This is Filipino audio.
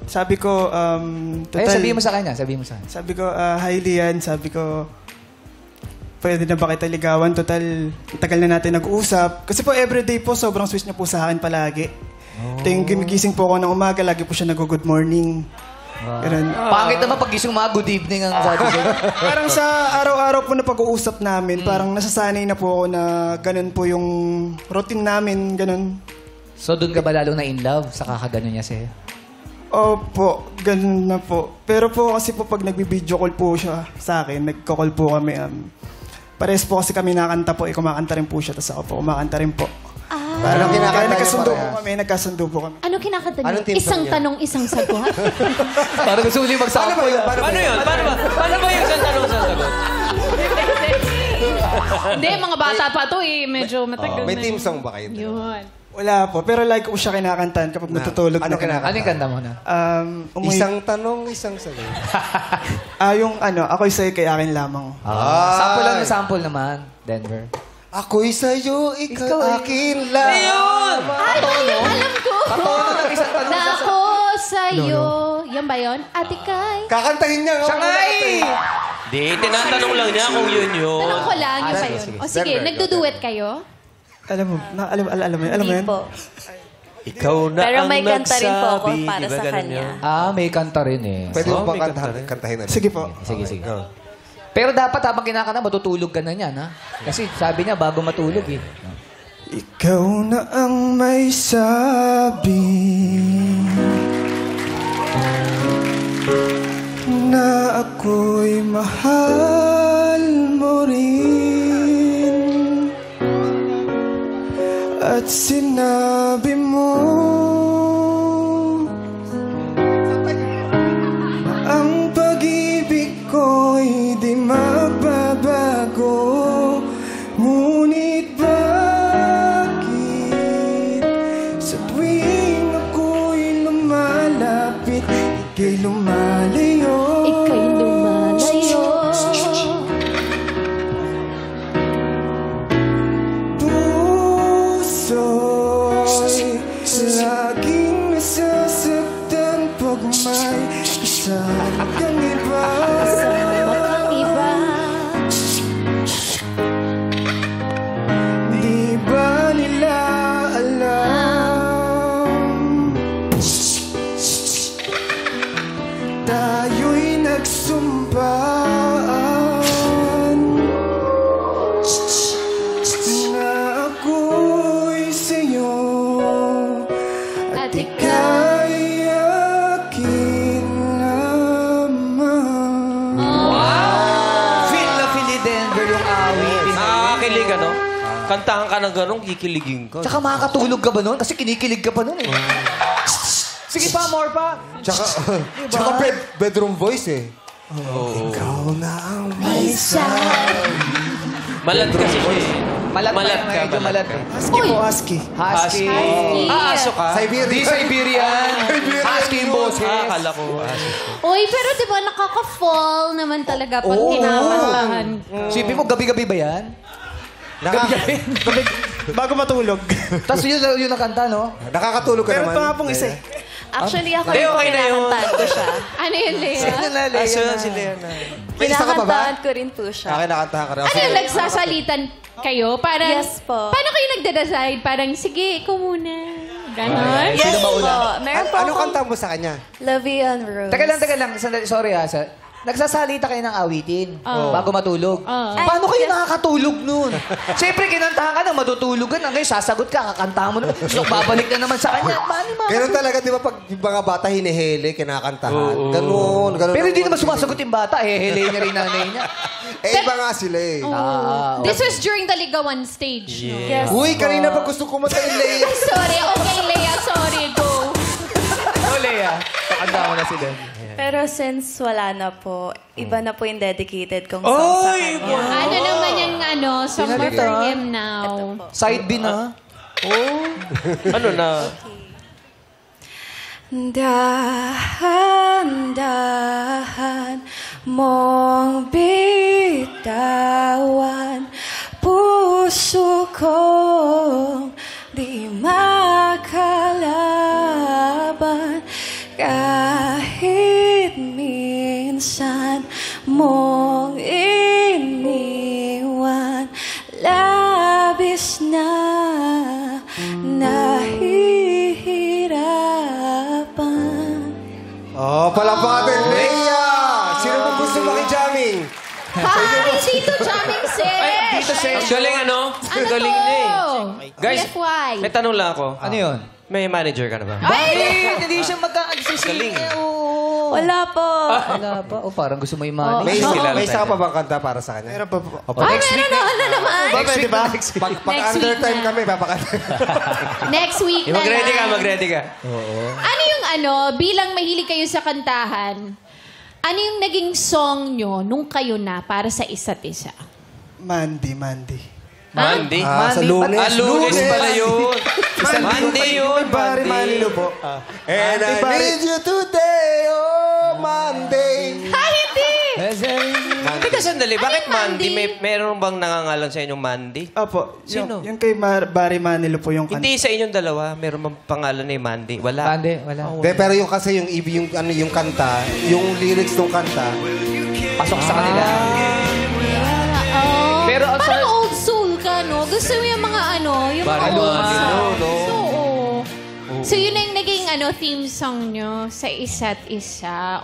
Sabi ko, Ay, sabihin mo sa kanya. Sabi ko, hi Lian, sabi ko, pwede na ba kita ligawan? Total, tagal na natin nag-uusap. Kasi po, everyday po, sobrang sweet niya po sa akin palagi. Ting gumigising po ako ng umaga, lagi po siya nag-good morning. Pangit naman pag gising mga good evening ang sabi ko. Parang sa araw-araw po na pag-uusap namin, parang nasasanay na po ako na ganun po yung routine namin, ganun. So, doon ka ba lalo na in love sa kakaganon niya sa'yo? Opo, ganun na po. Pero po kasi po pag nagbi-video call po siya sa akin, nagko-call po kami. Pares po kasi kami nakanta po, kumakanta rin po siya, tapos ako po kumakanta rin po. Anong kinakanta Kaya nagkasundo po kami. Ano kinakanta niyo? Isang tanong, isang sagot? Parang gusto mo magsample. Paano yun? Paano ba yung isang tanong sa sagot? Hindi, mga bata pa to eh. Medyo matagal na. May team song ba kayo? Yun. Wala po, pero like ko siya kinakantahan kapag natutulog Ano kinakanta? Ano yung kanta mo na? Isang tanong, isang sagot. Yung ako'y sa'yo kay akin lamang. Sample naman, Denver. Ako'y sa'yo, ikaw akin lang. Ayun! Ay, alam ko. Patono ng isang tanong Na ako sa'yo. Yan ba yun? Ate Kai. Kakantahin niya. Siya nga Di, tinatanong lang niya kung yun yun. Tanong ko lang, yun ba yun? sige. O sige, nagduduet kayo? Alam mo, alam mo yan? Ikaw na Pero ang may kanta rin po ako nagsabi. para Di ba sa ganun kanya. yun? May kanta rin eh. Pwede mo may ba kanta rin. kantahin na? Sige po. Sige. Pero dapat habang kinakanta, matutulog ka na niyan, ha? Kasi sabi niya, bago matulog eh. Ikaw na ang may sabi na ako'y mahal mo rin at sinabi mo na ang pag-ibig ko'y di magbabago, ngunit bakit sa tuwing ako'y lumalapit, ika'y lumalayo? Ika'y lumalayo. Puso'y laging nasasaktan pag may kasama kang iba. Kasama kang iba. Di ba nila alam? Tayo'y nagsumpaan na ako'y sa'yo at ika'y akin lamang. Feel na feel ni Denver yung awit. Nakakakilig, ano? Kantahan ka ng gano'n, kikiligin ka. Tsaka makakatulog ka ba nun? Kasi kinikilig ka pa nun eh. Sige pa, more pa. Tsaka bedroom voice eh. Ikaw na ang may Malat kasi siya eh. Malat ka. Medyo malat eh. Husky po, husky. Husky. Aso ka? Siberian. Di Siberian. Husky yung boses. Akala ko. Uy, pero di ba nakaka-fall naman talaga pag kinakantahan. Sipin mo, gabi-gabi ba yan? Bago matulog. Tapos yun ang kanta, no? Nakakatulog ka Meron naman. pa nga pong isa eh. Actually, ako Hindi, rin po okay na yun. kinakantahan ko siya. Ano yun, Lea? Si Leona. May isa ka pa ba? Kinakantahan ko rin po siya. Akin nakantahan ka rin. Ano, nagsasalitan kayo? Parang, Yes po. Paano kayo nagde-decide? Parang, sige, ikaw muna. Ganon? Yes po. Meron po Ano akong kanta mo sa kanya? Lovey and Rose. Teka lang. Sandali, sorry ha. Nagsasalita kayo ng awitin bago matulog. Paano kayo nakakatulog nun? Siyempre, kinantahan ka na, matutulog ka na. Ngayon, sasagot ka, kakantahan mo naman. So, babalik na naman sa kanya. Ganun talaga, di ba, pag yung mga bata hinihili, kinakantahan. Ganun. Pero hindi naman sumasagot yung bata. Hele niya rin nanay niya. Iba nga sila eh. This was during the ligawan stage. No? Yes. Uy, kanina pa gusto kumanta yung Leia. Sorry, okay, Lea. Sorry, go. Lea, kakanta mo na si Den. Pero since wala na po, iba na po yung dedicated kong song sa kanya. Ano naman yung song for him now? Side B na. Ano na? Dahan-dahan mong bitawan, puso kong di makalaban. Kahit minsan mong iniwan, labis na nahihirapan. Oh, palakpakan natin, Leia! Sino mo gusto makijamming? Hi, Tito Jamming Sesh! Dito sa... Ang galing ano? Ang galing niya eh. Guys, FY. may tanong lang ako. Ano yun? May manager ka na ba? Bakit? Hindi siya magkakagsising. Galing. Wala po. Wala pa. Oh, parang gusto mo yung money. May kilala isa ka tayo. pa bang kanta para sa kanya? Meron pa po. Ay, meron na. Ano naman? Next week, diba? next week. Pag Next under week time na. kami, papakanta. Next week na Mag-ready ka, lang. mag-ready ka. Ano yung bilang mahilig kayo sa kantahan, ano yung naging song nyo nung kayo na para sa isa't isa? Mandy. Monday? Sa Lunes. Lunes pala yun. Monday yun. Bari Manilo po. And I need you today, oh Monday. Ay, hindi! Teka, sandali. Bakit Ano yung Monday? Monday? Meron bang nangangalan sa inyong Monday? Opo. Sino? Yung kay Bari Manilo po yung kanta. Hindi sa inyong dalawa. Meron bang pangalan ni Monday? Wala. Bande, wala. Pero yung kasi yung kanta, yung lyrics ng kanta, Pasok sa kanila. Oh, Pero ang parang old soul ka, no? Gusto mo yung mga yung mga Bari old Manilo, songs. no? Oo. So, yun ang naging theme song nyo sa isa't isa.